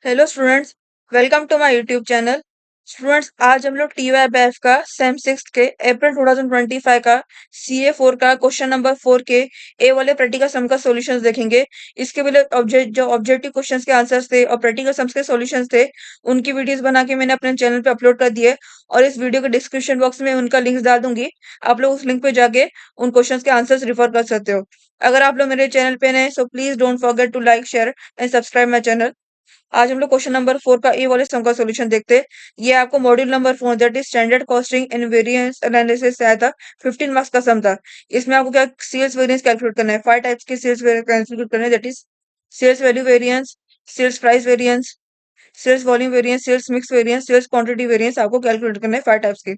Hello students, welcome to my YouTube channel. Students, आज हम लोग TYBF का सेम सिक्स के अप्रैल 2025 का CA4 का क्वेश्चन नंबर 4 के ए वाले प्रैक्टिकल सम का सॉल्यूशंस देखेंगे। इसके पहले ऑब्जेक्टिव क्वेश्चंस के आंसर्स थे और प्रैक्टिकल सम्स के सॉल्यूशंस थे, उनकी वीडियोस बना के मैंने अपने चैनल पे अपलोड कर दिए और इस वीडियो के डिस्क्रिप्शन बॉक्स में उनका लिंक्स डाल दूंगी। आप लोग उस लिंक पे जाके उन क्वेश्चंस के आंसर्स रिफर कर सकते हो। अगर आप लोग मेरे चैनल पे नए, so please don't forget to like, share and subscribe my channel. आज हम लोग क्वेश्चन नंबर 4 का ए वाले सम का सॉल्यूशन देखते हैं। ये आपको module number 4 that is standard costing and variance analysis से आया था। 15 मार्क्स का सम था। इसमें आपको क्या सेल्स वेरिएंस कैलकुलेट करना है। 5 टाइप्स के सेल्स वेरिएंस कैलकुलेट करना है, that is sales value variance, sales price variance, sales volume variance, sales mix variance, sales quantity variance आपको कैलकुलेट करना है 5 टाइप्स के।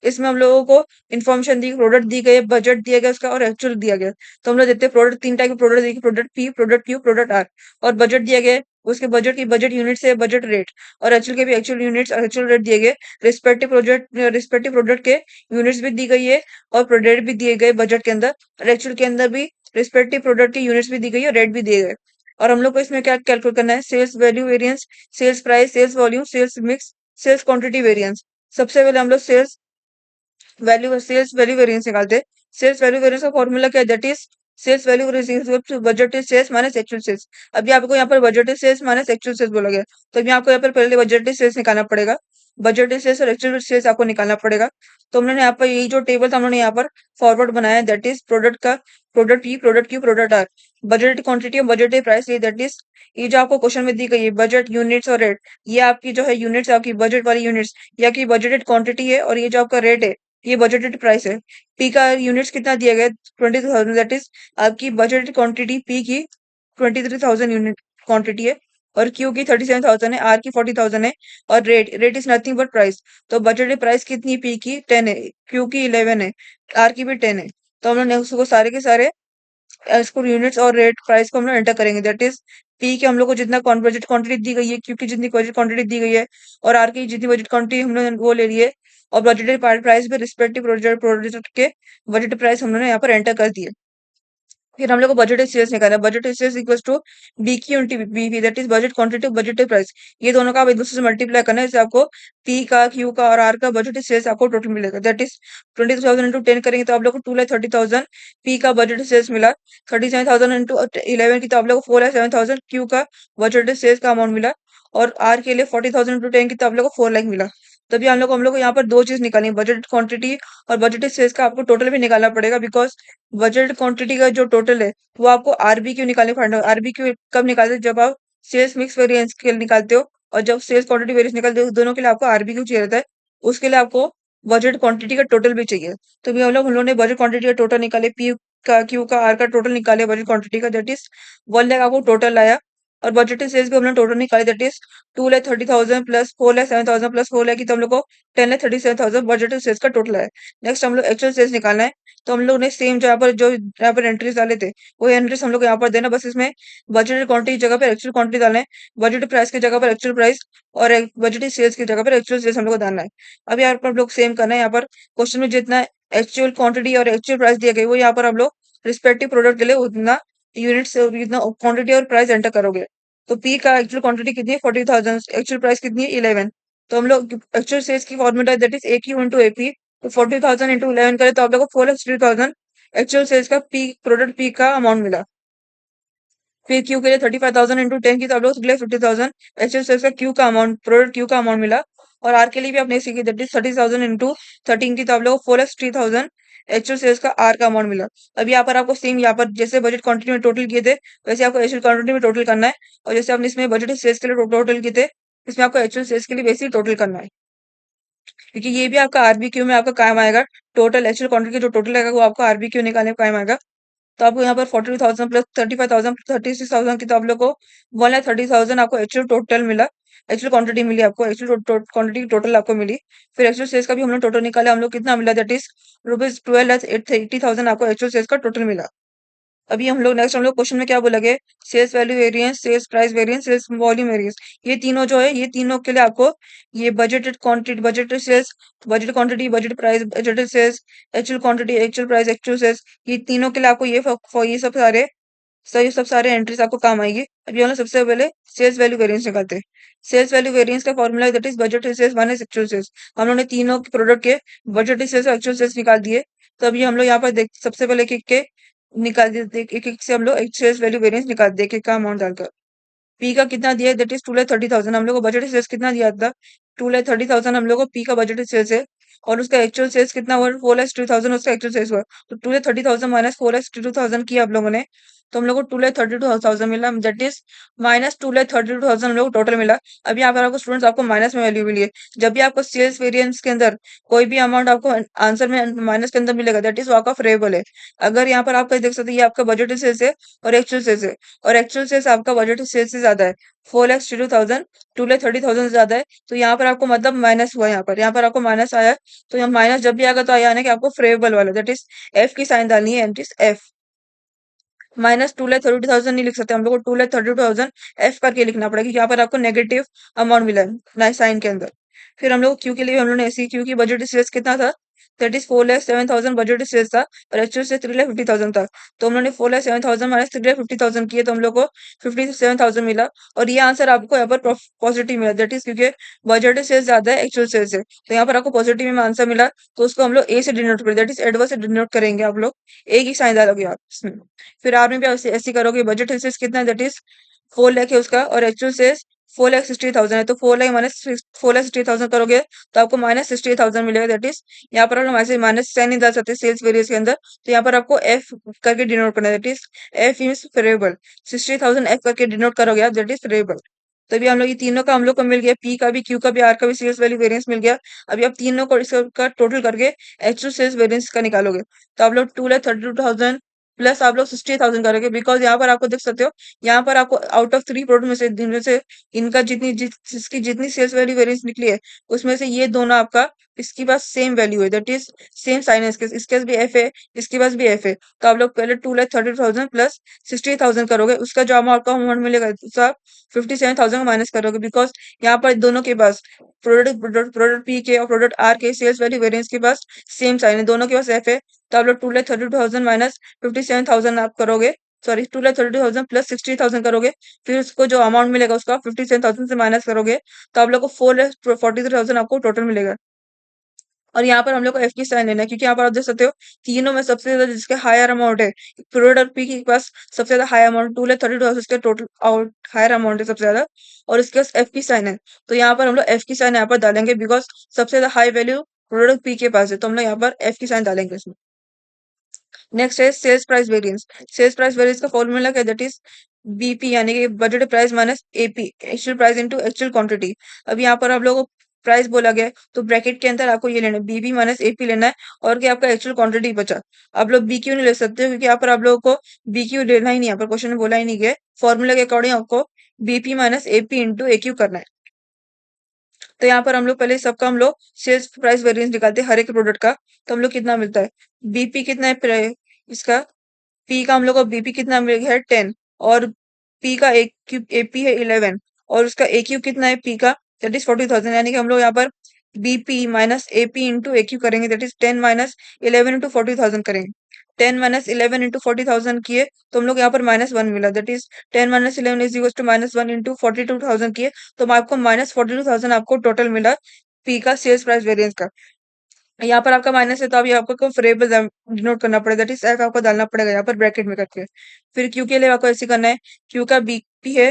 इसमें हम लोगों को इन्फॉर्मेशन दी, प्रोडक्ट दी गई है, बजट दिया गया उसका और एक्चुअल दिया गया है। तो हम लोग देखते हैं प्रोडक्ट, 3 टाइप के प्रोडक्ट दिए, product P, product Q, product R. और बजट दिया गया है, उसके बजट की बजट यूनिट से बजट रेट और एक्चुअल के भी एक्चुअल यूनिट्स और एक्चुअल रेट दिए गए। रिस्पेक्टिव प्रोडक्ट के यूनिट्स भी दी गई है और प्रोडक्ट भी दिए गए बजट के अंदर, और एक्चुअल के अंदर भी रिस्पेक्टिव प्रोडक्ट की यूनिट्स भी दी गई है और रेट भी दिए गए। और हम लोग को इसमें क्या कैलकुलेट करना है, sales value variance, sales price, sales volume, sales mix, sales quantity variance. सबसे पहले हम लोग सेल्स वैल्यू वेरिएंस निकालते हैं। सेल्स वैल्यू वेरिएंस का फॉर्मूला क्या है, that is sales value variance budgeted sales minus actual sales. अभी आपको यहाँ पर budgeted sales minus actual sales बोला गया, तो अभी आपको यहाँ पर पहले बजटेड सेल्स निकालना पड़ेगा। बजटेड सेल्स और एक्चुअल सेल्स आपको निकालना पड़ेगा। तो हमने यहाँ पर यही जो टेबल था हमने यहाँ पर फॉरवर्ड बनाया है, दैट इज प्रोडक्ट का product E, product Q, product R, budgeted quantity और बजटेड प्राइस, ये दैट इज ये जो आपको क्वेश्चन में दी गई है बजट, यूनिट्स और रेट। ये आपकी जो है यूनिट्स, आपकी बजट वाली यूनिट्स, ये आपकी बजटेड क्वांटिटी है और ये जो आपका रेट है ये बजटेड प्राइस है। पी का यूनिट्स कितना दिया गया है, 20,000, दैट इज आपकी बजटेड क्वांटिटी पी की 23,000 यूनिट क्वांटिटी है और क्यू की 37,000 है, आर की 40,000 है और rate is nothing but price. तो बजटेड प्राइस कितनी, पी की 10 है, क्यू की 11 है, आर की भी 10 है। तो हम लोग उसको सारे के सारे इसको यूनिट्स और रेट प्राइस को हम लोग एंटर करेंगे, दैट इज पी के हम लोग को जितना बजट क्वांटिटी दी गई है, क्यू की जितनी बजट क्वांटिटी दी गई है और आर की जितनी बजट क्वांटिटी हमने वो ले ली है, और बजटेड प्राइस भी रिस्पेक्टिव प्रोजेक्ट के बजट प्राइस हम लोगों ने यहाँ पर एंटर कर दिए। फिर हम लोग को बजटेड सेल्स निकालना है। Budgeted sales equals to B Q into B, that is budget quantity budgeted price. ये दोनों का आप एक दूसरे से मल्टीप्लाई करना है, इससे आपको पी का, क्यू का और आर का बजटेड सेल्स आपको टोटल मिलेगा, दैट इज 20,000 इंटू 10 करेंगे तो आप लोग को 2,30,000 पी का बजटेड सेल्स मिला। 37,000 इंटू 11 की तो आप लोग को 4,07,000 क्यू का बजटेड सेल्स का अमाउंट मिला। और आर के लिए 40,000 इंटू 10 की तो आप लोग को 4 लाख मिला। तभी हम लोग को यहाँ पर दो चीज निकालनी है, बजट क्वांटिटी और बजटेड सेल्स का आपको टोटल भी निकालना पड़ेगा, बिकॉज बजट क्वांटिटी का जो टोटल है वो आपको आरबीक्यू निकालने पड़ना है। आरबीक्यू कब निकालते हो, जब आप सेल्स मिक्स वेरिएंस के लिए निकालते हो, और जब सेल्स क्वांटिटी वेरिएंस निकालते हो, दोनों के लिए आपको आरबीक्यू चाहिए रहता है। उसके लिए आपको बजट क्वांटिटी का टोटल भी चाहिए। तो भी हम लोग ने बजट क्वांटिटी का टोटल निकाले, पी का, क्यू का, आर का टोटल निकाले बजट क्वांटिटी का, दैट इज 1 लाख आपको टोटल आया। और बजटेड सेल्स भी हमने टोटल निकाले, that is 2,30,000 plus 4,07,000 plus 4 lakh की, तो हम लोग को 10,37,000 बजटेड सेल्स का टोटल है। नेक्स्ट हम लोग एक्चुअल सेल्स निकालना है। तो हम लोग ने सेम जहाँ पर एंट्रीज डाले थे वही एंट्रीज हम लोग यहाँ पर देना, बस इसमें बजटेड क्वांटिटी की जगह पर एक्चुअल क्वांटिटी डालना है, बजटेड प्राइस की जगह पर एक्चुअल प्राइस और बजटेड सेल्स की जगह पर एक्चुअल सेल्स हम लोग को डालना है। अब यहाँ पर हम लोग सेम करना है, यहाँ पर क्वेश्चन में जितना एक्चुअल क्वांटिटी और एक्चुअल प्राइस दिया गया वो यहाँ पर हम लोग रिस्पेक्टिव प्रोडक्ट के लिए उतना यूनिट्स, उतना क्वांटिटी और प्राइस एंटर करोगे। तो पी का एक्चुअल क्वांटिटी कितनी है, 40,000, एक्चुअल प्राइस कितनी है, 11। तो हम लोग एक्चुअल सेल्स की formula that is a Q into AP. तो 40,000 इंटू 11 करें तो आप लोग को 4,60,000 एक्चुअल सेल्स का पी, प्रोडक्ट पी का अमाउंट मिला। फिर क्यू के लिए 35,000 इंटू 10 की तो आप लोग के लिए 50,000 एक्चुअल सेल्स का क्यू का अमाउंट, प्रोडक्ट क्यू का अमाउंट मिला। और आर के लिए भी आपने सीखी, दैट इज 30,000 इंटू 13 की तो आप लोग को 4,60,000 एक्चुअल सेल्स का आर का अमाउंट मिला। अब यहाँ पर आपको सेम, यहाँ पर जैसे बजट क्वांटिटी में टोटल किए थे वैसे आपको एक्चुअल क्वांटिटी में टोटल करना है, और जैसे आपने इसमें बजट सेल्स के लिए टोटल किए थे, इसमें आपको एक्चुअल सेल्स के लिए वैसे ही टोटल करना है, क्योंकि ये भी आपका आरबीक्यू में आपका काम आएगा। टोटल एक्चुअल क्वांटिटी जो टोटल आएगा वो आपका आरबीक्यू निकालने में काम आएगा। तो आपको यहाँ पर 42,000 प्लस 35,000 36,000 की तो आप लोग को 1,30,000 आपको एक्चुअल टोटल मिला, एक्चुअल क्वांटिटी मिली आपको, एक्चुअल क्वांटिटी टोटल आपको मिली। फिर एक्चुअल सेल्स का भी हम लोग टोटल निकाला, हम लोग कितना मिला, दैट इज रुपीज 12,80,000 आपको एक्चुअल सेल्स का टोटल मिला। अभी हम लोग क्वेश्चन में क्या बोला गया, sales value variance, sales price variance, sales volume variance. ये तीनों जो है, ये तीनों के लिए आपको ये budgeted quantity, budgeted sales, budget quantity, budget price, budgeted sales, actual quantity, actual price, actual sales, ये तीनों के लिए आपको ये सब सारे सो ये सब सारे एंट्रीज आपको काम आएगी। अभी हम लोग सबसे पहले सेल्स वैल्यू वेरिएंस निकालते हैं। सेल्स वैल्यू वेरिएंस का formula that is budget sales minus actual sales. हम लोग ने तीनों प्रोडक्ट के बजट सेल्स और एक्चुअल सेल्स निकाल दिए। तो अभी हम लोग यहाँ पर देख सबसे पहले एक एक के निकाल दिए, एक एक से हम लोग सेल्स वैल्यू वेरिएंस निकाल दिए, एक एक का अमाउंट डालकर। पी का कितना दिया है दैट इज 2,30,000। हम लोग को बजट सेल्स कितना दिया था? 2,30,000 हम लोग को पी का बजट सेल्स है। और उसका एक्चुअल सेल्स कितना हुआ? 4,02,000 उसका एक्चुअल सेल्स हुआ। तो 2,30,000 माइनस 4,62,000 किया आप लोगों ने, तो हम लोग को 2,32,000 मिला। दैट इज माइनस 2,32,000 हम लोग को टोटल मिला। अब यहाँ पर आपको स्टूडेंट्स आपको माइनस में वैल्यू मिली है। जब भी आपको सेल्स वेरिएंस के अंदर कोई भी अमाउंट आपको आंसर में माइनस के अंदर मिलेगा दैट इज वो आपका फेवरेबल है। अगर यहाँ पर आप कहीं देख सकते हैं ये आपका बजट सेल्स है और एक्चुअल सेल्स है, और एक्चुअल सेल्स आपका बजट सेल्स से ज्यादा है। 4,62,000 2,30,000 से ज्यादा है, तो यहाँ पर आपको मतलब माइनस हुआ। यहाँ पर आपको माइनस आया। तो यहाँ माइनस जब भी आएगा तो आया ना कि आपको फेवरेबल वाला दैट इज एफ की साइन डालनी है, एफ। माइनस 2,32,000 नहीं लिख सकते हम लोग को, 2,32,000 एफ करके लिखना पड़ेगा क्योंकि यहाँ पर आपको नेगेटिव अमाउंट मिला है साइन के अंदर। फिर हम लोग क्यू के लिए हम लोग ने ऐसी, क्यू की बजट सेल्स कितना था? दैट इज 4,07,000 बजट सेल्स था और एक्चुअल से 3,50,000 था। तो हम लोग ने 4,07,000 माइनस 3,50,000 किए तो हम लोग को 57,000 मिला। और ये आंसर आपको यहाँ पर पॉजिटिव मिला दैट इज क्योंकि बजट सेल्स ज्यादा है एक्चुअल सेल्स से, तो यहाँ पर आपको पॉजिटिव में आंसर मिला। तो उसको हम लोग ए से डिनोट करें दैट इज एडवर्स से डिनोट करेंगे आप लोग। ए की साइन डालोगे आप इसमें। फिर आर में भी ऐसे ऐसे करोगे। बजट सेल्स कितना है? दैट इज 4 लाख है उसका और एक्चुअल सेल्स 4,60,000 है। तो 4 लाख माइनस 4,60,000 करोगे तो आपको माइनस 68,000 मिलेगा। दैट इज यहाँ पर हम ऐसे माइनस साइन नहीं डाल सकते सेल्स वेरियंस के अंदर, तो यहाँ पर आपको एफ करके डिनोट करना है that is F is favourable. 60,000 F करके डिनोट करोगे आप दैट इज फेवरेबल। तभी हम लोग ये तीनों का हम लोग को मिल गया, पी का भी, क्यू का भी, आर का भी सेल्स वैल्यू वेरिएंस मिल गया। अभी आप तीनों को इसका टोटल करके एक्चुअल सेल्स वेरिएंस का निकालोगे। तो आप लोग 2,32,000 प्लस आप लोग 60,000 करोगे बिकॉज यहाँ पर आपको देख सकते हो, यहाँ पर आपको आउट ऑफ 3 प्रोडक्ट में से जिनमें से इनका जिसकी जितनी सेल्स वैल्यू वेरिएंस निकली है उसमें से ये दोनों आपका इसके पास सेम वैल्यू है दैट इज सेम साइन है। इसके पास भी एफ है, इसके पास भी एफ है। तो आप लोग पहले 2,30,000 प्लस 60,000 करोगे, उसका जो अमाउंट का अमाउंट मिलेगा उसका 57,000 माइनस करोगे बिकॉज यहाँ पर दोनों के पास प्रोडक्ट पी के और प्रोडक्ट आर के सेल्स वैल्यू वेरिएंस के पास सेम साइन है, दोनों के पास एफ है। तो आप लोग 2,32,000 माइनस 57,000 आप करोगे, सॉरी 2,32,000 प्लस 60,000 करोगे। फिर उसको जो अमाउंट मिलेगा उसका 57,000 से माइनस करोगे, तो आप लोग को 4,43,000 आपको टोटल मिलेगा। और यहाँ पर हम लोग को एफ की साइन लेना है क्योंकि यहाँ पर आप देख सकते हो तीनों में सबसे ज्यादा जिसके हायर अमाउंट है, प्रोडक्ट पी के पास सबसे ज्यादा हाई अमाउंट 2,32,000 उसके टोटल आउट हायर अमाउंट है सबसे ज्यादा, और इसके पास एफ की साइन है। तो यहाँ पर हम लोग एफ की साइन यहाँ पर डालेंगे बिकॉज सबसे ज्यादा हाई वैल्यू प्रोडक्ट पी के पास है, तो हम लोग यहाँ पर एफ की साइन डालेंगे इसमें। नेक्स्ट है sales price variance. Sales price variance का फॉर्मूला क्या? दैट इज बीपी यानी कि budget price minus AP, actual price into actual quantity. अब यहाँ पर आप लोगों को प्राइस बोला गया है तो ब्रैकेट के अंदर आपको ये लेना है, बीपी माइनस एपी लेना है। और क्या आपका एक्चुअल क्वांटिटी बचा, आप लोग बीक्यू नहीं ले सकते हो क्योंकि यहाँ पर आप लोगों को बीक्यू लेना ही नहीं, यहाँ पर क्वेश्चन में बोला ही नहीं गया। फॉर्मूला के अकॉर्डिंग आपको BP minus AP into AQ करना है। तो यहाँ पर हम लोग पहले सबका हम लोग सेल्स प्राइस वेरिएंस निकालते हैं हर एक प्रोडक्ट का। तो हम लोग कितना मिलता है, बीपी कितना है इसका, पी का हम लोग को बीपी कितना मिल गया है 10, और पी का एपी है 11, और उसका एक्यू कितना है पी का दैट इज 40,000। यानी कि हम लोग यहाँ पर BP minus AP into AQ करेंगे दैट इज 10 माइनस 11 इंटू 40,000 करेंगे। 10 माइनस 11 इंटू 40,000 किए तो हम लोग यहाँ पर -1 मिला that is 10 minus 11 is equal to -1 into 42,000 किए तो आपको -42,000 आपको टोटल मिला पी का सेल्स प्राइस वेरिएंस का। यहाँ पर आपका माइनस है तो अभी आपको वेरिएबल डिनोट करना पड़ेगा दैट इज एफ आपको डालना पड़ेगा यहाँ पर ब्रैकेट में करके। फिर क्यू के लिए आपको ऐसे करना है, क्यू का बीपी है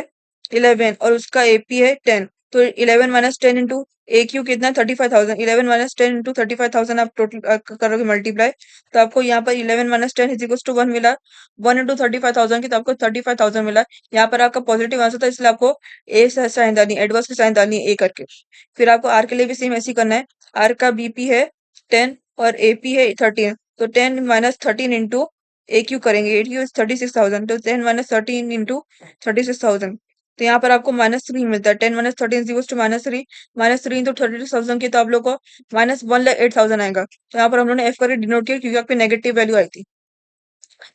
11 और उसका एपी है 10, तो 11 माइनस 10 इंटू ए क्यू कितना 35,000, 11 माइनस 10 इंटू 35,000 आप टोटल करोगे मल्टीप्लाई, तो आपको यहाँ पर 11 माइनस 10 इज इक्वल टू 1 मिला। 1 इंटू 35,000 की तो आपको 35,000 मिला। यहाँ पर आपका पॉजिटिव आंसर था इसलिए आपको ए साइन डालनी है, एडवर्स की साइन डालनी है ए करके। फिर आपको आर के लिए भी सेम ऐसे ही करना है, आर का बीपी है 10 और एपी है 13, तो 10 माइनस 13 इंटू ए क्यू करेंगे, ए क्यू 36,000, तो 10 माइनस 13 इंटू 36,000, तो यहाँ पर आपको -3 मिलता है। 10 माइनस 13 इक्वल्स टू -3, -3 इंटू 36,000 की तो आप लोग को -1,08,000 आएगा। तो यहाँ पर हम लोग ने एफ करके डिनोट किया क्योंकि आपकी नेगेटिव वैल्यू आई थी।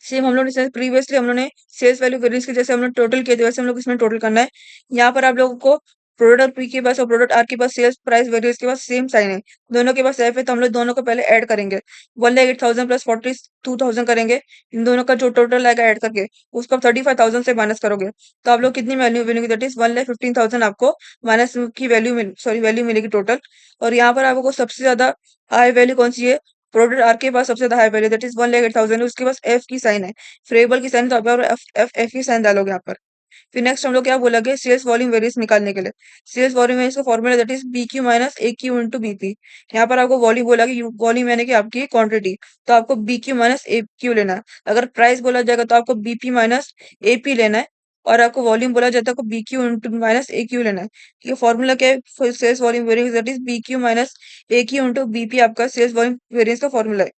सेम हम लोग ने प्रीवियसली हम लोग ने सेल्स वैल्यू वेरिएंस के जैसे हम लोग टोटल किए थे वैसे हम लोग इसमें टोटल करना है। यहाँ पर आप लोगों को प्रोडक्ट और पी के पास और प्रोडक्ट आर के पास सेल्स प्राइस वेरिएंस के पास सेम साइन है, दोनों के पास एफ है, तो हम लोग दोनों को पहले ऐड करेंगे। 1,08,000 प्लस 42,000 करेंगे, इन दोनों का जो टोटल आएगा ऐड करके उसको आप 35,000 से माइनस करोगे, तो आप लोग कितनी वैल्यू मिलेगी, दैट इज 1,15,000 आपको माइनस की वैल्यू वैल्यू मिलेगी टोटल। और यहाँ पर आपको सबसे ज्यादा हाई वैल्यू कौन सी है, प्रोडक्ट आर के पास सबसे ज्यादा हाई वैल्यू दैट इज 1,08,000 है, उसके पास एफ की साइन है, फ्रेबल की साइन, तो आप एफ की साइन डालोगे यहाँ पर। फिर नेक्स्ट हम लोग क्या बोलेंगे, सेल्स वॉल्यूम वेरिएंस निकालने के लिए। सेल्स वॉल्यूम वेरिएंस का formula that is B Q minus A Q into BP. यहाँ पर आपको वॉल्यूम बोला कि वॉल्यूम यानी कि आपकी क्वांटिटी, तो आपको B Q minus A Q लेना है। अगर प्राइस बोला जाएगा तो आपको बीपी माइनस ए पी लेना है, और आपको वॉल्यूम बोला जाता है आपको B Q into minus A Q लेना है। ये फॉर्मूला क्या है, sales volume variance that is B Q minus A Q into BP आपका सेल्स वॉल्यूम वेरिएंस का फॉर्मूला है।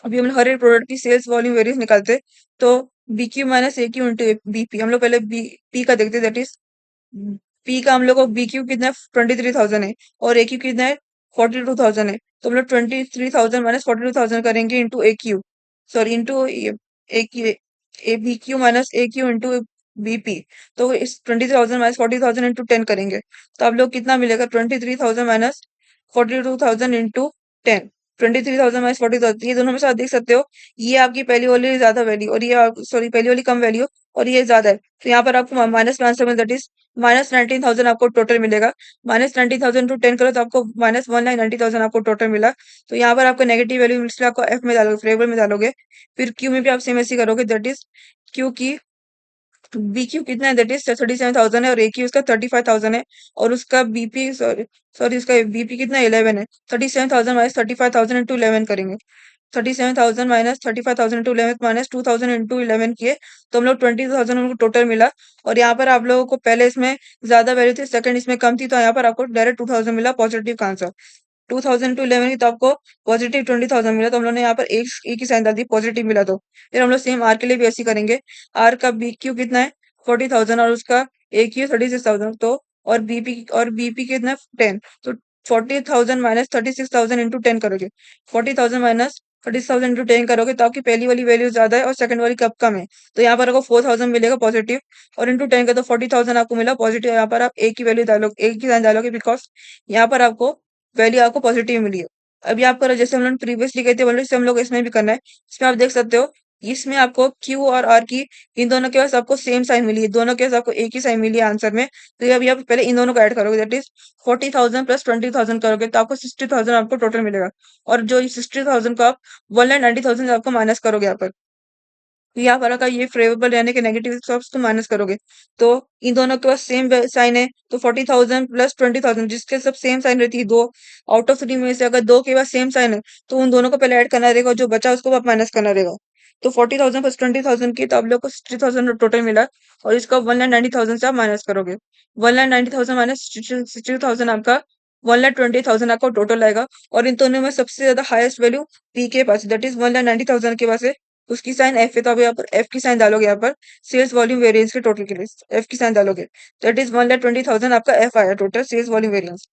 अभी हम लोग हर एक प्रोडक्ट की सेल्स वॉल्यूम वेरिएंस निकालते हैं, तो B Q minus A Q into BP, हम लोग पहले बी पी का देखते हैं, दैट इज पी का हम लोग को बी क्यू कितना है 23,000 है, और ए क्यू कितना है 42,000 है, तो हम लोग 23,000 माइनस 42,000 करेंगे into A Q, sorry into A Q, A B Q minus A Q into BP. तो इस 20,000 माइनस 40,000 इंटू 10 करेंगे, तो आप लोग कितना मिलेगा 23,000 माइनस 42,000 इंटू 10, 23,000 माइनस 40,000, ये दोनों में से आप देख सकते हो, ये आपकी पहली वाली ज्यादा वैल्यू और ये सॉरी पहली वाली कम वैल्यू और ये ज्यादा है, तो यहाँ पर आपको माइनस में आंसर में दैट इज माइनस 19,000 आपको टोटल मिलेगा। माइनस 19,000 टू 10 करो तो आपको माइनस 1,90,000 आपको टोटल मिला। तो यहाँ पर आपको नेगेटिव वैल्यू इसलिए आपको एफ में डालोगे, फेवरेबल में डालोगे। फिर क्यू में भी आप सेम ऐसे करोगे, दैट इज क्यू की बी क्यू कितना है, दैट इज 37,000 है, और ए क्यू उसका 35,000 है, और उसका बीपी सॉरी सॉरी उसका बीपी कितना 11 है। 37,000 माइनस 35,000 इंटू 11 करेंगे, 37,000 माइनस 35,000 इंटू 11 माइनस 2,000 इंटू 11 किए, तो हम लोग 20,000 उनको टोटल मिला। और यहाँ पर आप लोगों को पहले इसमें ज्यादा वैल्यू थी, सेकंड इसमें कम थी, तो यहाँ पर आपको डायरेक्ट 2,000 मिला पॉजिटिव का आंसर। 2,000 टू 11 की तो आपको पॉजिटिव 20,000 मिला, तो हम लोग ने यहाँ पर एक ही साइन डाल दी, पॉजिटिव मिला। तो फिर हम लोग सेम आर के लिए भी ऐसे ही करेंगे। आर का बी क्यू कितना है 40,000, और उसका ए क्यू 36,000, तो और बीपी कितना है 10, तो 40,000 माइनस 36,000 इंटू 10 करोगे, 40,000 माइनस 30,000 इंटू 10 करोगे, तो आपकी पहली वाली वैल्यू ज्यादा है और सेकंड वाली कम है, तो यहाँ पर आपको 4,000 मिलेगा पॉजिटिव, और इंटू 10 का तो 40,000 आपको मिला पॉजिटिव। यहाँ पर आप एक ही वैल्यू डालोगे, एक ही साइन डालोगे, बिकॉज यहाँ पर आपको वैल्यू आपको पॉजिटिव मिली है। अभी आपको जैसे हम लोग प्रीवियसली गए थे वैल्यू से हम लोग इसमें भी करना है। इसमें आप देख सकते हो, इसमें आपको क्यू और आर की इन दोनों के पास आपको सेम साइन मिली है, दोनों के पास आपको एक ही साइन मिली है आंसर में। तो अभी आप पहले इन दोनों को ऐड करोगे, दैट इज 40,000 प्लस 20,000 करोगे, तो आपको 60,000 आपको टोटल मिलेगा। और जो 60,000 को आप 1,90,000 आपको माइनस करोगे यहाँ पर, यहाँ पर अगर ये फेवरेबल यानी कि नेगेटिव स्टॉक्स को माइनस करोगे, तो इन दोनों के पास सेम साइन है, तो 40,000 प्लस 20,000 जिसके सब सेम साइन रहती है, दो आउट ऑफ थ्री में से अगर दो के पास सेम साइन है, तो उन दोनों को पहले ऐड करना रहेगा और जो बचा उसको आप माइनस करना रहेगा। तो 40,000 प्लस 20,000 की तो आप लोग को 60,000 टोटल मिला, और इसका 1,90,000 से आप माइनस करोगे। 1,90,000 माइनस 60,000 आपका 1,20,000 आपका टोटल आएगा। और इन दोनों में सबसे ज्यादा हाईएस्ट वैल्यू पी के पास, दैट इज 1,90,000 के पास है, उसकी साइन एफ है, तो अब यहाँ पर एफ की साइन डालोगे, यहाँ पर सेल्स वॉल्यूम वेरिएंस के टोटल के लिए एफ की साइन डालोगे, दैट इज 1,20,000 आपका एफ आया टोटल सेल्स वॉल्यूम वेरिएंस।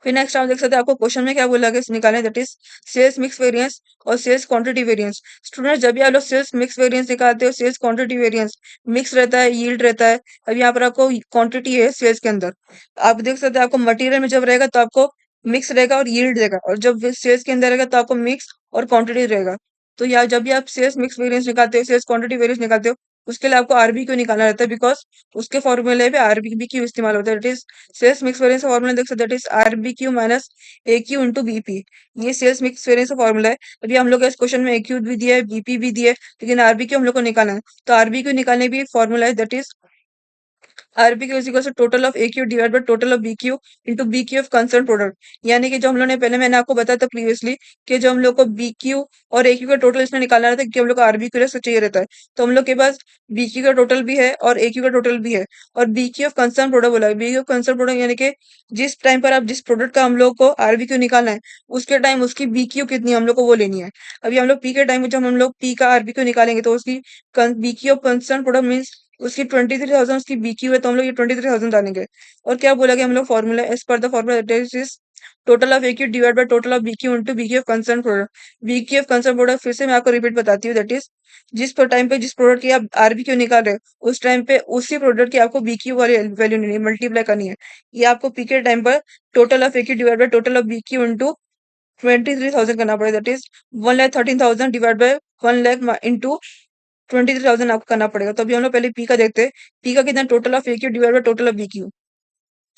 फिर नेक्स्ट आप देख सकते हैं, आपको क्वेश्चन में क्या बोला गया निकालने, that is sales mix variance और सेल्स क्वांटिटी वेरिएंस। स्टूडेंट जब भी आप लोग सेल्स मिक्स वेरिएंस निकालते हो, सेल्स क्वांटिटी वेरिएंस मिक्स रहता है, यील्ड रहता है। अब यहाँ पर आपको क्वांटिटी है सेल्स के अंदर, आप देख सकते हैं आपको मटेरियल में जब रहेगा तो आपको मिक्स रहेगा और यील्ड रहेगा, और जब सेल्स के अंदर रहेगा तो आपको मिक्स और क्वांटिटी रहेगा। तो यहाँ जब भी आप सेल्स मिक्स वेरिएंस निकालते हो, सेल्स क्वांटिटी वेरिएंस निकालते हो, उसके लिए आपको आरबी क्यू निकालना रहता है, बिकॉज उसके फॉर्मूले पे आरबी क्यू इस्तेमाल होता है। It is sales mix variance का फॉर्मूला देख सकते हैं, that is RB Q minus A Q into BP. ये सेल्स मिक्स वेरिएंस का फॉर्मूला है। अभी हम लोग इस क्वेश्चन में ए क्यू भी दिया है, बीपी भी दिया है, लेकिन आरबी क्यू हम लोग को निकालना है, तो आरबी क्यू निकालने भी फॉर्मूला है, that is RB Q equal to total of A Q divide by total of B Q into B Q of concern product. यानी कि जो हम लोग ने पहले मैंने आपको बताया था प्रीवियसली, कि जो हम लोग को बी क्यू और ए क्यू का टोटल इसमें निकालना रहता है, कि हम लोग को आरबी क्यू चाहिए रहता है, तो हम लोग के पास बी क्यू का टोटल भी है और ए क्यू का टोटल भी है, और B Q of concern product बोला है। B Q of concern product यानी कि जिस टाइम पर आप जिस प्रोडक्ट का हम लोग को आरबी क्यू निकालना है, उसके टाइम उसकी बी क्यू कितनी है हम लोग को वो लेनी है। अभी हम लोग पी के टाइम में जब हम लोग पी का आरबी क्यू निकालेंगे, तो उसकी B Q of concern product mean उसकी 23,000 उसकी बीक्यू है, तो हम लोग ये 23,000 डालेंगे। और क्या बोला गया हम लोग formula, as per the formula that is total of AQ divide by total of BQ into BQ of concern product. BQ of concern product फिर से मैं आपको रिपीट बताती हूँ, दैट इज जिस पर टाइम पे जिस प्रोडक्ट की आप RBQ निकाल रहे हो उस टाइम पे उसी प्रोडक्ट की आपको BQ वाली वैल्यू नहीं मल्टीप्लाई करनी है। ये आपको P के टाइम पर total of AQ divide by total of BQ into 23,000 करना पड़ेगा, that is 1,13,000 divide by 1 lakh into 23,000 आपको करना पड़ेगा। तो अभी हम लोग पहले पी का देखते हैं। पी का कितना total of AQ divide by total of BQ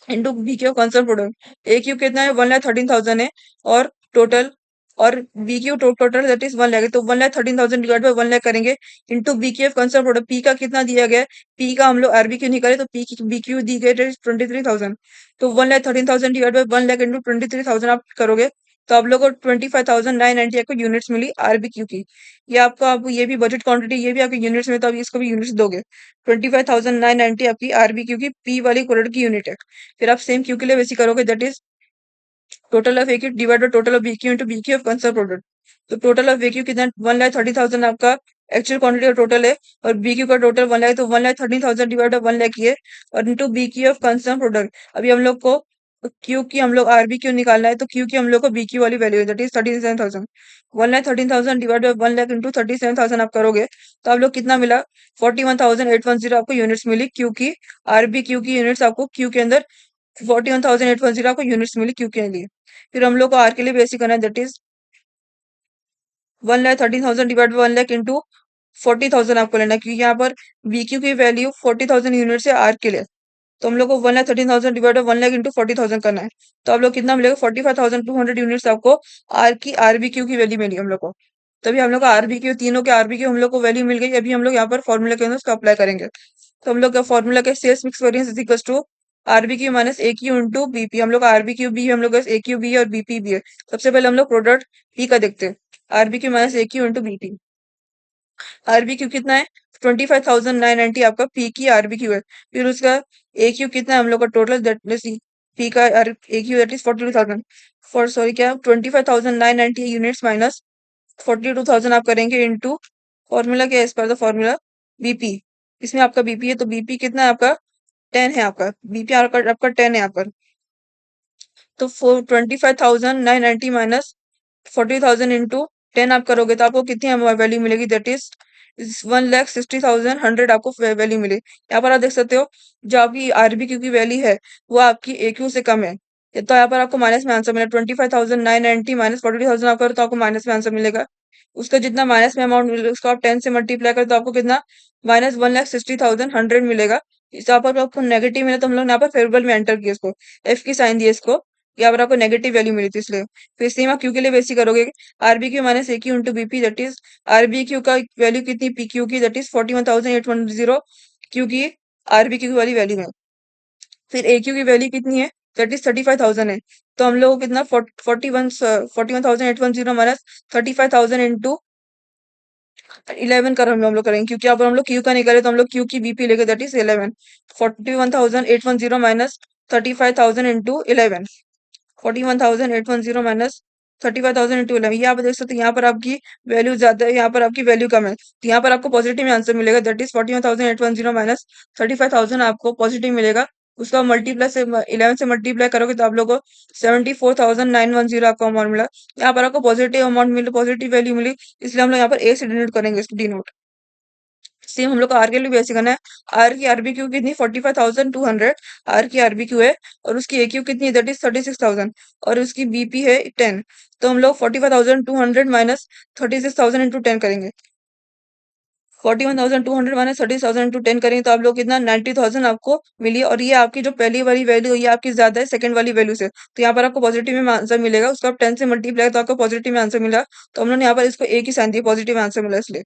into BQ of concern product. AQ कितना है 1,13,000 है और टोटल और BQ total that is 1 lakh है, तो 1,13,000 डिवाइड बाय 1 लाख करेंगे into BQ of concern product. P का कितना दिया गया है, पी का हम लोग RBQ नहीं करे तो पी की BQ दी गई 23,000, तो 1,13,000 डिवाइड बाय 1 लाख इंटू 23,000 आप करोगे तो आप लोग को 25,990 आपको यूनिट्स मिली RBQ की। ये आपको आप ये भी बजट क्वांटिटी ये भी आपके यूनिट्स में, तो आप इसको भी यूनिट्स दोगे। 25,990 आपकी RBQ की पी वाली प्रोडक्ट की यूनिट है। फिर आप सेम क्यू के लिए वैसे करोगे, that is total of AQ divide by total of BQ into BQ of concern product. तो टोटल ऑफ AQ कितना 1,30,000 आपका एक्चुअल क्वांटिटी का टोटल है और BQ का टोटल 1 लाख, तो 1,13,000 डिवाइड बाय 1 लाख ये और into BQ of concern product. अभी हम लोग को क्यू की हम लोग RBQ निकालना है, तो क्यू की हम लोग को BQ वाली वैल्यू है, that is 37,000। 1,13,000 divide by 1 lakh into 37,000 आप करोगे तो आप लोग कितना मिला 41,810 आपको यूनिट्स मिली क्यू की। RBQ की यूनिट्स आपको क्यू के अंदर 41,810 आपको यूनिट्स मिली क्यू के लिए। फिर हम लोग को आर के लिए बेसिक करना है, that is 1,13,000 divide by 1 lakh into 40,000 आपको लेना है, क्योंकि यहाँ पर BQ की वैल्यू 40,000 यूनिट है आर के लिए। तो हम लोग को 1,13,000 डिवाइड बाय 1 लाख इंटू 40,000 करना है, तो आप लोग कितना मिलेगा 45,200 यूनिट्स आपको आर की RBQ की वैल्यू मिली हम लोग को। तभी हम लोग को RBQ तीनों के RBQ हम लोग को वैल्यू मिल गई। अभी हम लोग यहाँ पर फॉर्मूला के अंदर उसको अप्लाई करेंगे। तो हम लोग का फॉर्मूला क्या sales mix variance is equal to RBQ minus AQ into BP। हम लोग का RBQ भी है, हम लोग का AQ भी है और BP भी है। सबसे पहले हम लोग प्रोडक्ट P का देखते हैं, RBQ minus AQ into BP। RBQ कितना है 25,990 आपका P की RBQ है। फिर उसका AQ कितना है हम लोग का टोटल दैट P का AQ that is 42,000 for sorry क्या 25,990 यूनिट्स माइनस 42,000 आप करेंगे इनटू फॉर्मूला क्या है इस पर, द फॉर्मूला बीपी। इसमें आपका बीपी है तो बीपी कितना है आपका 10 है, आपका बीपी आपका 10 है यहाँ पर। तो 25,990 माइनस 40,000 इंटू 10 आप करोगे तो आपको कितनी वैल्यू मिलेगी, दैट इज 1,60,100 आपको वैल्यू मिली। यहाँ पर आप देख सकते हो जो आपकी RBQ की वैल्यू है वो आपकी AQ से कम है, तो यहाँ पर आपको माइनस में आंसर मिला 25,990 माइनस 40,000 आप करो तो आपको माइनस में आंसर मिलेगा। उसका जितना माइनस में अमाउंट मिलेगा उसको आप 10 से मल्टीप्लाई करो तो आपको कितना माइनस 1,60,100 मिलेगा। इस यहाँ पर आपको नेगेटिव मिला तो हम लोग यहाँ पर फेवरेबल में एंटर किया इसको, एफ की साइन दिए इसको, यहाँ पर आपको नेगेटिव वैल्यू मिली थी इसलिए। फिर सेम आप क्यू के लिए वैसे ही करोगे, RBQ minus AQ into BP that is RBQ का वैल्यू कितनी PQ की दैट इज 41,810 क्यू की RBQ वाली वैल्यू है। फिर AQ की वैल्यू कितनी है दैट इज 35,000 है, तो हम लोग को कितना 41,810 माइनस 35,000 इंटू 11 कर हम लोग करेंगे, क्योंकि यहाँ पर हम लोग क्यू का नहीं करें तो हम लोग क्यू की BP लेके that is 11। 41,810 minus 35,000 into 11, 41,810 minus 35,000 into 11। ये आप देख सकते हैं यहाँ पर आपकी वैल्यू ज्यादा है, यहाँ पर आपकी वैल्यू कम है, तो यहाँ पर आपको पॉजिटिव में आंसर मिलेगा, दैट इज 41,810 माइनस 35,000 आपको पॉजिटिव मिलेगा। उसका मल्टीप्लाई से 11 से मल्टीप्लाई करोगे तो आप लोगों को 74,910 आपको अमाउंट मिला। यहाँ पर आपको पॉजिटिव अमाउंट मिले, पॉजिटिव वैल्यू मिली, इसलिए हम लोग यहाँ पर ए से डिनोट करेंगे इसको डिनोट। सेम हम लोग को आर के लिए भी ऐसे करना है। आर की RBQ कितनी 45,200 आर की RBQ है और उसकी AQ कितनी है दैट इज 36,000 और उसकी BP है 10। तो हम लोग 45,200 माइनस 36,000 इंटू 10 करेंगे। 41,200 माइनस 30,000 इंटू 10 करेंगे तो आप लोग कितना 90,000 आपको मिली। और ये आपकी जो पहली वाली वैल्यू ये आपकी ज्यादा है सेकंड वाली वैल्यू से, तो यहाँ पर आपको पॉजिटिव में आंसर मिलेगा। उसका आप 10 से मल्टीप्लाई तो आपको पॉजिटिव में आंसर मिला, तो हम लोग ने यहाँ पर इसको एक ही साइन दिया पॉजिटिव आंसर मिला इसलिए।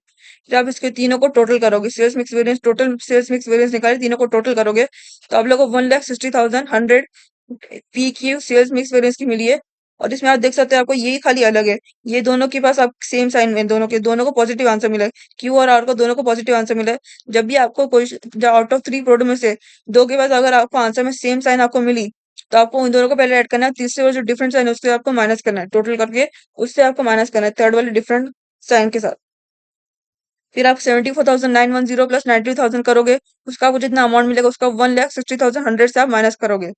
फिर आप इसके तीनों को टोटल करोगे, sales mix variance total sales mix variance निकाले तीनों को टोटल करोगे तो आप लोग को 1,60,100 PQ सेल्स मिक्स वेरियंस की मिली है। और इसमें आप देख सकते हैं आपको यही खाली अलग है, ये दोनों के पास आप सेम साइन में दोनों के दोनों को पॉजिटिव आंसर मिला है, क्यू और आर को दोनों को पॉजिटिव आंसर मिला है। जब भी आपको कोई आउट ऑफ 3 प्रोडक्ट में से दो के पास अगर आपको आंसर में सेम साइन आपको मिली तो आपको उन दोनों को पहले ऐड करना है, तीसरे वाले जो डिफरेंट साइन है उससे आपको माइनस करना है, टोटल करके उससे आपको माइनस करना है थर्ड वाले डिफरेंट साइन के साथ। फिर आप 74,910 प्लस 90,000 करोगे, उसका आपको जितना अमाउंट मिलेगा उसका 1,60,100 से आप माइनस करोगे।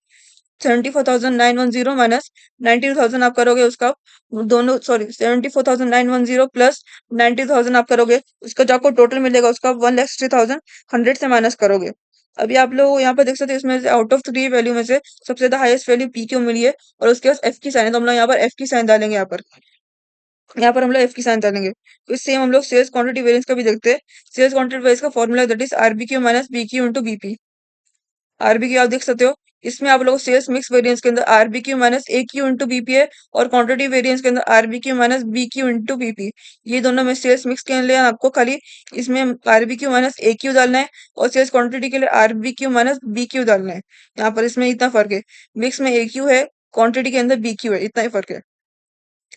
74,910 माइनस 92,000 आप करोगे उसका, दोनों सॉरी 74,910 प्लस 90,000 आप करोगे, उसका जो आपको टोटल मिलेगा उसका 1,60,100 से माइनस करोगे। अभी आप लोग यहाँ पर देख सकते हो, इसमें से आउट ऑफ 3 वैल्यू में से सबसे ज्यादा हाईएस्ट वैल्यू पी क्यू मिली है और उसके बाद एफ की साइन है, तो हम लोग यहाँ पर एफ की साइन डालेंगे। यहाँ पर हम लोग एफ की साइन डालेंगे। तो सेम हम लोग सेल्स क्वांटिटी वेरिएंस का भी देखते हैं। सेल्स क्वांटिटी वेरिएंस का formula that is RBQ minus BQ into BP. RBQ आप देख सकते हो, इसमें आप लोग सेल्स मिक्स वेरिएंस के अंदर RBQ minus A Q into BP है, और क्वांटिटी वेरिएंस के अंदर RBQ minus B Q into BP. ये दोनों में सेल्स मिक्स के लिए आपको खाली इसमें आरबीक्यू माइनस ए क्यू डालना है, और सेल्स क्वांटिटी के लिए आरबीक्यू माइनस बी क्यू डालना है। यहाँ पर इसमें इतना फर्क है, मिक्स में ए क्यू है, क्वांटिटी के अंदर बी क्यू है, इतना ही फर्क है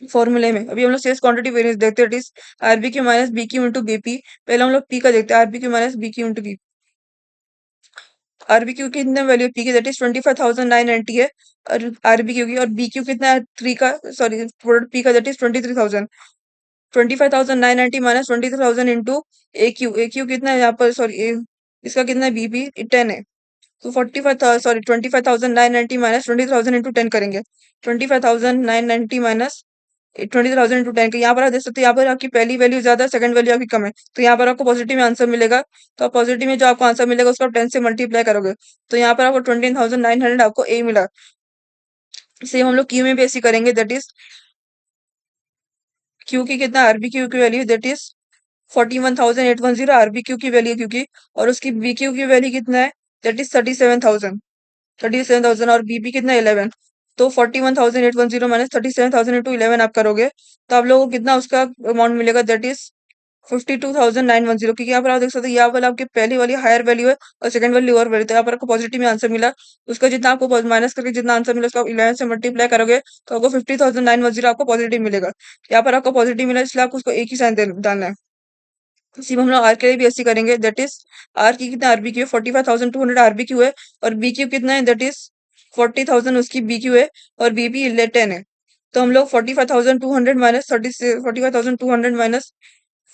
फॉर्मूले में। अभी हम लोग सेल्स क्वांटिटी वेरिएंस देखते हैं, it is RBQ minus BQ into BP. पहले हम लोग पी का देखते हैं, RBQ minus BQ into B. RBQ की कितना वैल्यू पी की दैट इज 25,990 है, और आरबीक्यू की, और बीक्यू कितना है थ्री का, सॉरी पी का that is 23,000। 25,990 minus 23,000 into A Q. A Q कितना है यहाँ पर, सॉरी इसका कितना है, बीपी 10 है। तो 45 सॉरी 25,990 माइनस 20,000 इंटू 10 करेंगे। 25,990 माइनस 20,000 इंटू 10 के, यहाँ पर आप देख सकते हैं, यहाँ पर आपकी पहली वैल्यू ज्यादा है, सेकंड वैल्यू आपकी कम है, तो यहाँ पर आपको पॉजिटिव में आंसर मिलेगा। तो आप पॉजिटिव में जो आपको आंसर मिलेगा उसको आप 10 से मल्टीप्लाई करोगे, तो यहाँ पर आपको 20,900 आपको ए मिला। सेम हम लोग क्यू में भी ऐसी करेंगे, दैट इज क्यू की कितना, आरबी क्यू की value that is 41,810 RB Q की वैल्यू क्यू की, और उसकी बी क्यू की वैल्यू कितना है, दैट इज 37,000। 37,000 और बीपी कितना 11। तो 41,810 माइनस 37,000 इंटू 11 आप करोगे, तो आप लोगों को कितना उसका अमाउंट मिलेगा, दैट इज 52,910। क्योंकि यहाँ पर आप देख सकते हैं, यहाँ पर आपकी पहली वाली हायर वैल्यू है और सेकंड वाली लोअर वैल्यू, तो यहाँ पर आपको पॉजिटिव में आंसर मिला। उसका जितना आपको माइनस करके जितना आंसर मिला उसका 11 से मल्टीप्लाई करोगे, तो आपको 50,910 आपको पॉजिटिव मिलेगा। यहाँ पर आपको पॉजिटिव मिला, इसलिए आपको उसको एक ही साइन डालना है। इसी में हम लोग आर के लिए भी ऐसे करेंगे, दैट इज आर की कितना, आरबी क्यू 45,200 आरबी क्यू है, और बी क्यू कितना है, दैट इज 40,000 उसकी बी क्यू है, और बीबी 10 है। तो हम लोग 45,200 माइनस 45,200 माइनस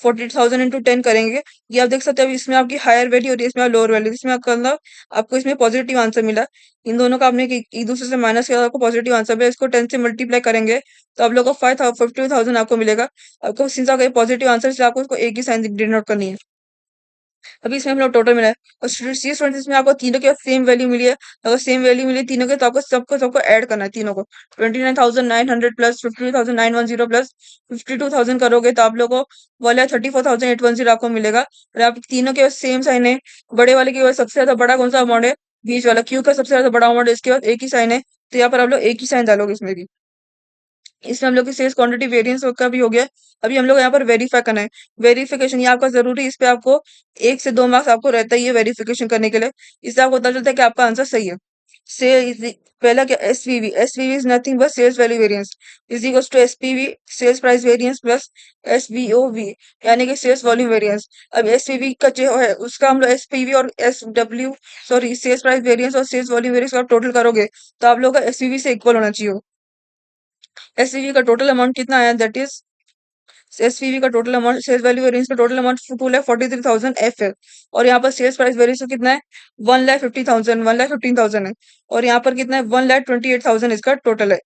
40,000 इंटू 10 करेंगे। ये आप देख सकते हो, इसमें आपकी हायर वैल्यू और इसमें लोअर वैल्यू, इसमें आपका मतलब आपको इसमें पॉजिटिव आंसर मिला। इन दोनों का आपने एक दूसरे से माइनस किया तो आपको पॉजिटिव आंसर मिला, इसको 10 से मल्टीप्लाई करेंगे तो आप लोग को 50,000 आपको मिलेगा। आपको सिंस आपका पॉजिटिव आंसर, इसलिए आपको इसको एक ही साइन डिनोट करनी है। अभी इसमें हम लोग टोटल मिला है, और सी स्टूडेंट इसमें आपको तीनों के सेम वैल्यू मिली है। अगर सेम वैल्यू मिली तीनों के, तो आपको सबको सबको ऐड करना है तीनों को। 29,900 प्लस 52,910 प्लस 52,000 करोगे, तो आप लोगों को वाला 34,810 आपको मिलेगा। और आप तीनों के सेम साइन है, बड़े वाले के बाद सबसे ज्यादा बड़ा कौन सा अमाउंट है, बीच वाला क्यू का सबसे ज्यादा बड़ा अमाउंट है, इसके बाद एक ही साइन है, तो यहाँ पर आप लोग एक ही साइन डालोगे इसमें भी। इसमें हम लोग की सेल्स क्वांटिटी वेरिएंस का भी हो गया। अभी हम लोग यहाँ पर वेरीफाई करना है। वेरिफिकेशन ये आपका जरूरी, इस पे आपको 1 से 2 मार्क्स आपको रहता ही है वेरिफिकेशन करने के लिए। इससे आपको पता चलता है कि आपका आंसर सही है। से पहला क्या, SVV. SVV is nothing but sales value variance is equal to SPV sales price variance plus SVOV यानी कि सेल्स वॉल्यूम वेरिएंस। अब एसवीवी का जो है उसका हम लोग एसपीवी और SW sorry sales price variance और सेल्स वॉल्यूम वेरिएंस का आप टोटल करोगे, तो आप लोग का एसवीवी से इक्वल होना चाहिए। एसवीवी का टोटल अमाउंट कितना आया, दैट इज एसवीवी का total amount, sales value variance का टोटल अमाउंट 2,43,000 एफ है, और यहाँ पर सेल्स प्राइस वेरिएंस कितना है, 1,50,000 1,15,000 है, और यहाँ पर कितना है, 1,28,000 इसका टोटल है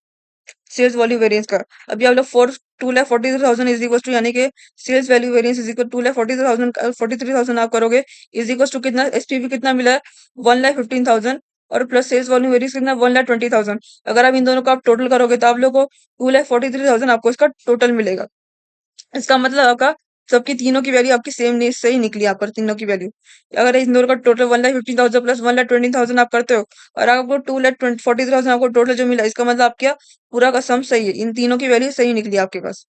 सेल्स वॉल्यू वेरिएंस का। अभी आप लोग 2,43,000 इज इक्वल टू यानी कि sales value variance is equal 2,43,000 आप करोगे, इज इक्वल टू कितना, एसपीवी कितना मिला है, 1,15,000, और प्लस सेल्स वॉल्यूम वेरिएंस कितना, 1,20,000। अगर आप इन दोनों का आप टोटल करोगे, तो आप लोग को 2,43,000 आपको इसका टोटल मिलेगा। इसका मतलब आपका सबकी तीनों की वैल्यू आपकी सेम नहीं, सही निकली यहाँ पर तीनों की वैल्यू। अगर इन दोनों का टोटल 1,15,000 प्लस 1,20,000 आप करते हो, और आपको 2,40,000 आपको टोटल जो मिला, इसका मतलब आपका पूरा का सम सही है, इन तीनों की वैल्यू सही निकली आपके पास।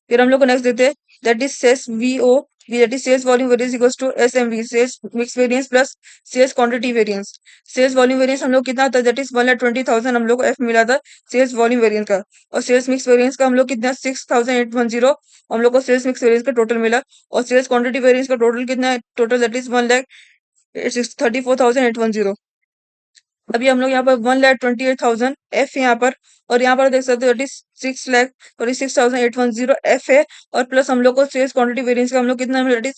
फिर हम लोग को नेक्स्ट देते हैं, that is sales VO that is sales volume variance equals to SMV sales mix variance plus sales quantity variance. Sales volume variance हम लोग कितना था, दैट इज 1,20,000 हम लोग को एफ मिला था सेल्स वॉल्यूम वेरिएंस का, और सेल्स मिक्स वेरिएंस का हम लोग कितना 6,810 हम लोग को सेल्स मिक्स वेरिएंस का टोटल मिला, और सेल्स क्वांटिटी वेरिएंस का टोटल कितना है, टोटल दैट इज 1,34,810। अभी हम लोग यहाँ पर 1,28,000 एफ है यहाँ पर, और यहाँ पर देख सकते हो 36,36,810 एफ है, और प्लस हम लोग को सेल्स क्वांटिटी वेरिएंस का हम लोग कितना मिला,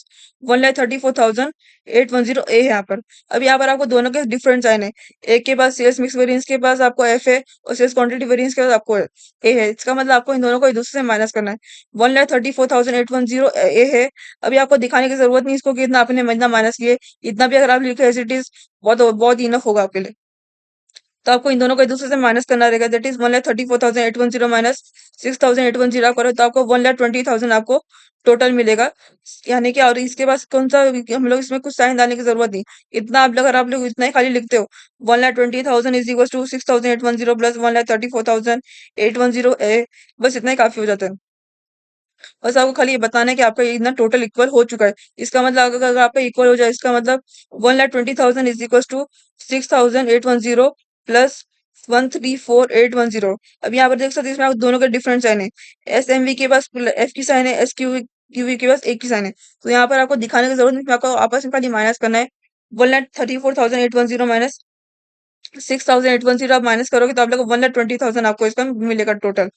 1,34,810 ए है यहाँ पर। अब यहाँ पर आपको दोनों के डिफरेंट साइन है, एक के पास सेल्स मिक्स वेरिएंस के पास आपको एफ है, और सेल्स क्वांटिटी वेरिएंस के पास आपको ए है। इसका मतलब आपको इन दोनों को एक दूसरे से माइनस करना है। 1,34,810 ए है। अभी आपको दिखाने की जरूरत नहीं इसको कि इतना आपने इतना माइनस किए, इतना भी अगर आप लिखे एज इट इज बहुत बहुत इनफ होगा आपके लिए। तो आपको इन दोनों को एक दूसरे से माइनस करना रहेगा, दैट इज 1,34,810 माइनस 6,810 आप करो तो आपको 1,20,000 आपको टोटल मिलेगा। यानी कि और इसके पास कौन सा हम लोग इसमें कुछ साइन डालने की जरूरत नहीं, इतना आप अगर आप लोग इतना ही खाली लिखते हो 1,20,000 इज इक्वल टू 6,810 प्लस 1,34,810 ए, बस इतना ही काफी हो जाता है। बस आपको खाली ये बताना है कि आपका ये इतना टोटल इक्वल हो चुका है। इसका मतलब अगर आपका इक्वल हो जाए, इसका मतलब 1,20,000 इज इक्वल टू 6,810 प्लस 1,34,810। अब यहाँ पर देख सकते हैं इसमें आप दोनों के डिफरेंट साइन है, एस एम वी के पास एफ की साइन है, एस क्यू के पास एक की साइन है। तो यहाँ पर आपको दिखाने की जरूरत नहीं, आपको आपस में खाली माइनस करना है। 1,34,810 माइनस 6,810 आप माइनस करोगे तो आप लोग 1,20,000 आपको इसका मिलेगा टोटल।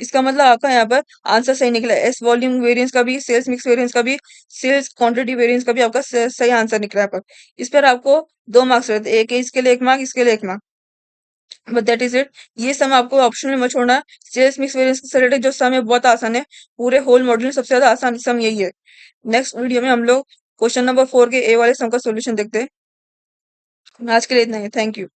इसका मतलब आपका यहाँ पर आंसर सही निकला। एस वॉल्यूम वेरिएंस का भी, सेल्स मिक्स वेरिएंस का भी, सेल्स क्वांटिटी वेरिएंस का भी आपका सही आंसर निकला है। पर इस पर आपको 2 मार्क्स रहते हैं, एक है इसके लिए 1 मार्क, इसके लिए 1 mark. But that is it. ये सम आपको ऑप्शन में मत छोड़ना। सेल्स मिक्स वेरिएंस से रिलेटेड जो सम है बहुत आसान है, पूरे होल मॉड्यूल में सबसे ज्यादा आसान सम यही है। नेक्स्ट वीडियो में हम लोग क्वेश्चन नंबर 4 के ए वाले सम का सोल्यूशन देखते हैं। आज के लिए इतना ही, थैंक यू।